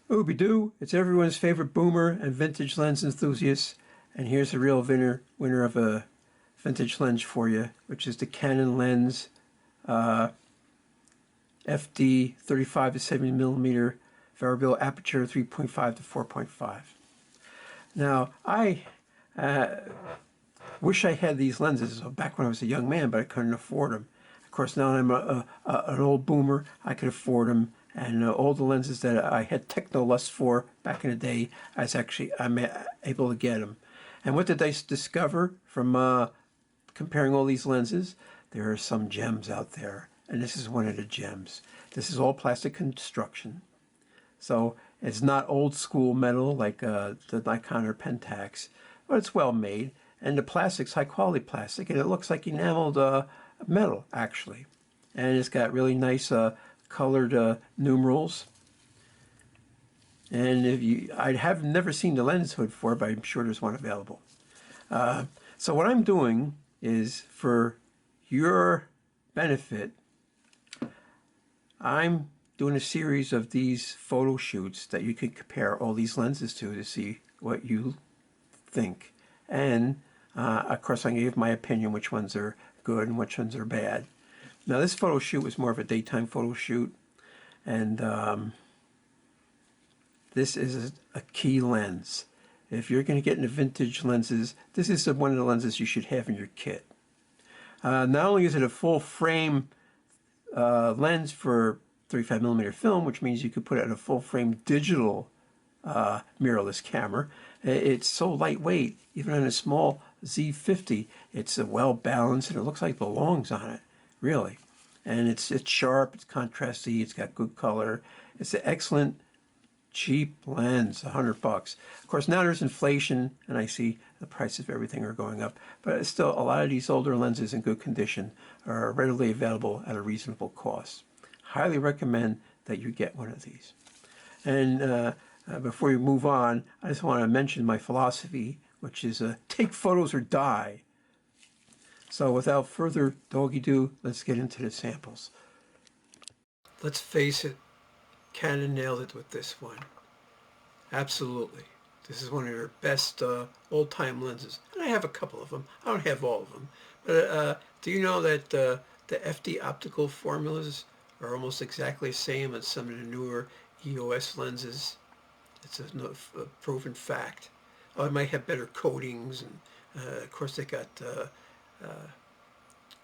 Ooby-doo, it's everyone's favorite boomer and vintage lens enthusiast, and here's the real winner of a vintage lens for you, which is the Canon lens FD 35 to 70 millimeter variable aperture 3.5 to 4.5. Now, I wish I had these lenses back when I was a young man, but I couldn't afford them. Of course, now I'm an old boomer, I could afford them. And all the lenses that I had techno lust for back in the day, I'm able to get them. And what did I discover from comparing all these lenses? There are some gems out there, and this is one of the gems. This is all plastic construction, so it's not old school metal like the Nikon or Pentax, but it's well made, and the plastic's high quality plastic, and it looks like enameled metal actually, and it's got really nice colored numerals. And I have never seen the lens hood for it, but I'm sure there's one available. So what I'm doing is, for your benefit, I'm doing a series of these photo shoots that you can compare all these lenses to see what you think. And of course, I can give my opinion which ones are good and which ones are bad. Now, this photo shoot was more of a daytime photo shoot, and this is a key lens. If you're going to get into vintage lenses, this is one of the lenses you should have in your kit. Not only is it a full frame lens for 35 millimeter film, which means you could put it in a full frame digital mirrorless camera. It's so lightweight, even on a small Z50, it's well balanced and it looks like it belongs on it, really. And it's sharp, it's contrasty, it's got good color. It's an excellent, cheap lens, $100. Of course, now there's inflation, and I see the prices of everything are going up. But it's still, a lot of these older lenses in good condition are readily available at a reasonable cost. Highly recommend that you get one of these. And before you move on, I just want to mention my philosophy, which is take photos or die. So without further doggy-doo, let's get into the samples. Let's face it, Canon nailed it with this one. Absolutely. This is one of their best old-time lenses. And I have a couple of them. I don't have all of them. But do you know that the FD optical formulas are almost exactly the same as some of the newer EOS lenses? It's a proven fact. Oh, it might have better coatings, and of course they got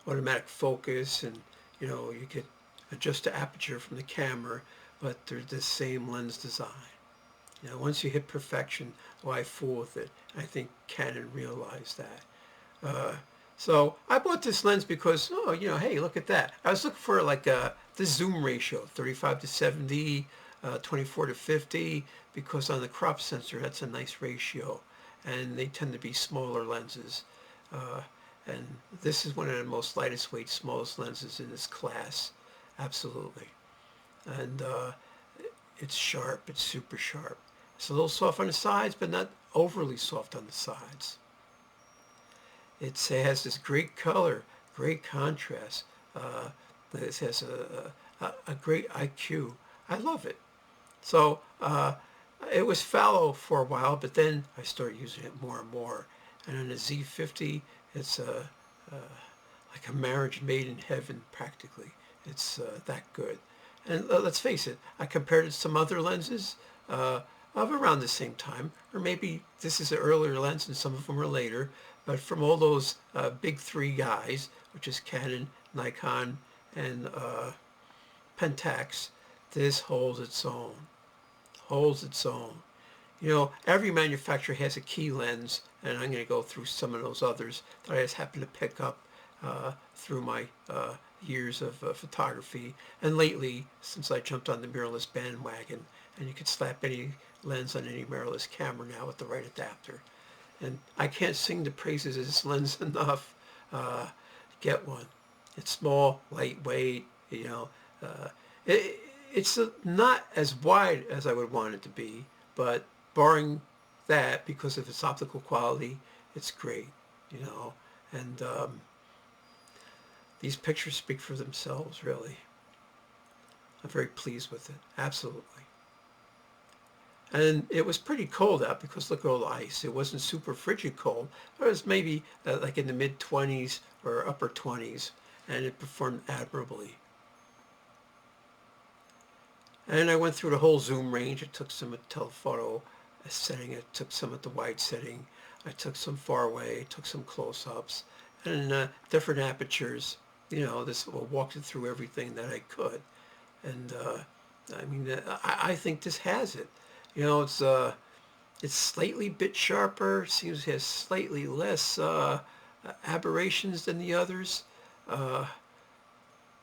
automatic focus, and you could adjust the aperture from the camera, but they're the same lens design. Once you hit perfection, why fool with it? I think Canon realized that. So I bought this lens because, hey, look at that. I was looking for like the zoom ratio, 35 to 70, 24 to 50, because on the crop sensor, that's a nice ratio. And they tend to be smaller lenses. And this is one of the most lightest weight, smallest lenses in this class. Absolutely. And it's sharp. It's super sharp. It's a little soft on the sides, but not overly soft on the sides. It has this great color, great contrast. It has a great IQ. I love it. So it was fallow for a while, but then I started using it more and more. And on the Z50, it's like a marriage made in heaven, practically. It's that good. And let's face it, I compared it to some other lenses of around the same time, or maybe this is an earlier lens and some of them are later, but from all those big three guys, which is Canon, Nikon, and Pentax, this holds its own. Holds its own. Every manufacturer has a key lens, and I'm going to go through some of those others that I just happen to pick up through my years of photography. And lately, since I jumped on the mirrorless bandwagon, and you can slap any lens on any mirrorless camera now with the right adapter. And I can't sing the praises of this lens enough. Get one. It's small, lightweight, it's not as wide as I would want it to be, but barring that, because of its optical quality, it's great, and these pictures speak for themselves, really. I'm very pleased with it, absolutely. And it was pretty cold out because look at all the ice. It wasn't super frigid cold. It was maybe like in the mid 20s or upper 20s, and it performed admirably. And I went through the whole zoom range. I took some at telephoto setting. I took some at the wide setting. I took some far away. Took some close-ups and different apertures. You know, this walked it through everything that I could. And I mean, I think this has it. You know, it's slightly bit sharper. Seems it has slightly less aberrations than the others. Uh,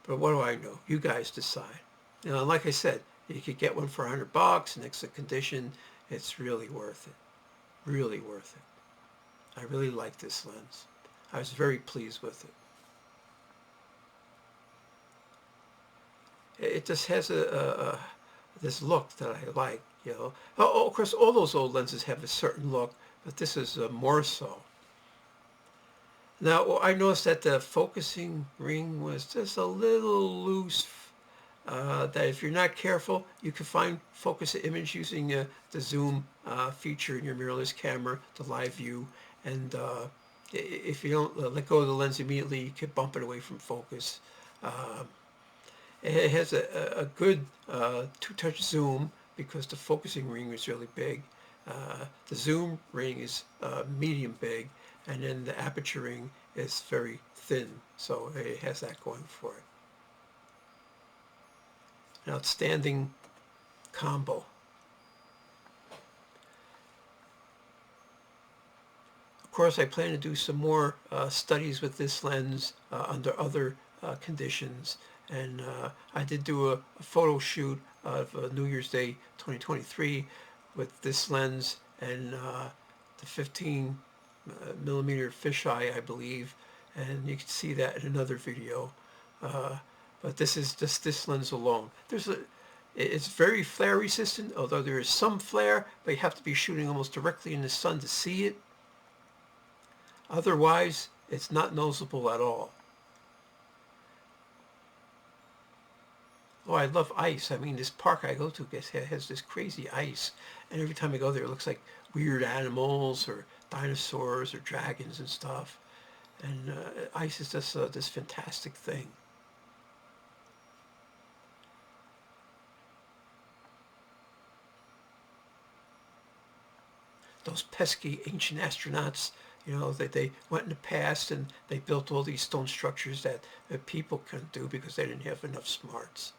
but what do I know? You guys decide. You know, like I said, you could get one for $100 in excellent condition. It's really worth it. Really worth it. I really like this lens. I was very pleased with it. It just has this look that I like, you know. Oh, of course, all those old lenses have a certain look, but this is more so. Now, I noticed that the focusing ring was just a little loose. That if you're not careful, you can find focus image using the zoom feature in your mirrorless camera, the live view, and if you don't let go of the lens immediately, you can bump it away from focus. Uh, it has a good two-touch zoom because the focusing ring is really big. The zoom ring is medium big, and then the aperture ring is very thin, so it has that going for it. An outstanding combo. Of course, I plan to do some more studies with this lens under other conditions. And I did do a photo shoot of New Year's Day 2023 with this lens and the 15 millimeter fisheye, I believe. And you can see that in another video. But this is just this lens alone. It's very flare resistant, although there is some flare, but you have to be shooting almost directly in the sun to see it. Otherwise, it's not noticeable at all. Oh, I love ice. I mean, this park I go to has this crazy ice, and every time I go there, it looks like weird animals or dinosaurs or dragons and stuff. And ice is just this fantastic thing. Those pesky ancient astronauts, you know, they went in the past and they built all these stone structures that people couldn't do because they didn't have enough smarts.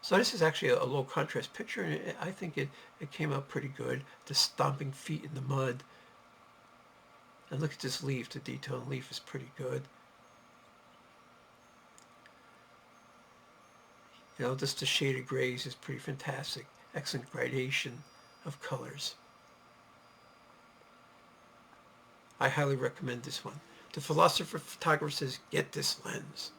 So this is actually a low contrast picture, and I think it came out pretty good. The stomping feet in the mud. And look at this leaf. The detail in the leaf is pretty good. You know, just the shaded grays is pretty fantastic. Excellent gradation of colors. I highly recommend this one. The philosopher photographer says, get this lens.